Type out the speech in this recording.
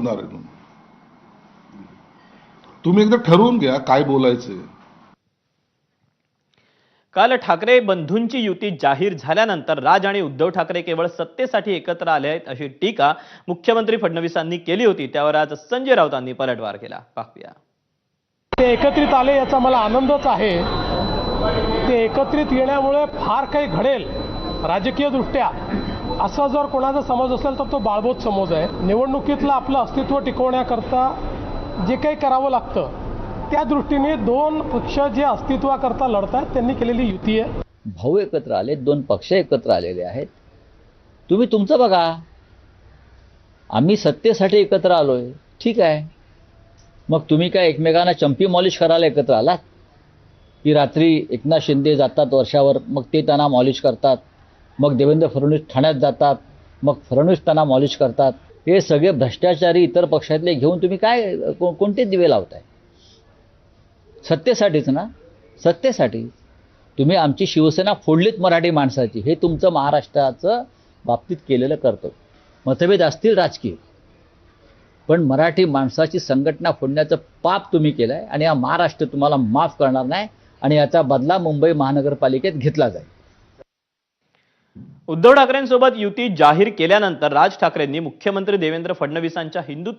होणार आहे म्हणून. तुम्ही एकदा ठरवून घ्या काय बोलायचंय. काल ठाकरे बंधूंची युती जाहीर झाल्यानंतर राज आणि उद्धव ठाकरे केवळ सत्तेसाठी एकत्र आले आहेत अशी टीका मुख्यमंत्री फडणवीसांनी केली होती. त्यावर आज संजय राऊतांनी पलटवार केला. पाहूया. ते एकत्रित आले याचा मला आनंदच आहे. ते एकत्रित येण्यामुळे फार काही घडेल राजकीय दृष्ट्या असा जर कोणाचा समज असेल तर तो बाळबोध समज आहे. निवडणुकीतलं आपलं अस्तित्व टिकवण्याकरता जे काही करावं लागतं त्या दृष्टीने दोन पक्ष जे अस्तित्वाकरता लढतात त्यांनी केलेली युती आहे. भाऊ एकत्र आले, दोन पक्ष एकत्र आलेले आहेत. तुम्ही तुमचं बघा. आम्ही सत्तेसाठी एकत्र आलोय, ठीक आहे. मग तुम्ही काय एकमेकांना चंपी मॉलिश करायला एकत्र आलात की रात्री एकनाथ शिंदे जातात वर्षावर, मग ते त्यांना मॉलिश करतात, मग देवेंद्र फडणवीस ठाण्यात जातात, मग फडणवीस त्यांना मॉलिश करतात. हे सगळे भ्रष्टाचारी इतर पक्षातले घेऊन तुम्ही काय कोणते दिवे लावताय? सत्तेसाठीच ना, सत्तेसाठी. तुम्ही आमची शिवसेना फोडलीत मराठी माणसाची, हे तुमचं महाराष्ट्राचं बाबतीत केलेलं कर्तव्य. मतभेद असतील राजकीय, पण मराठी माणसाची संघटना फोडण्याचं पाप तुम्ही केलं आहे आणि हा महाराष्ट्र तुम्हाला माफ करणार नाही आणि याचा बदला मुंबई महानगरपालिकेत घेतला जाईल. उद्धव ठाकरेंसोबत युती जाहीर केल्यानंतर राज ठाकरेंनी मुख्यमंत्री देवेंद्र फडणवीसांच्या हिंदुत्व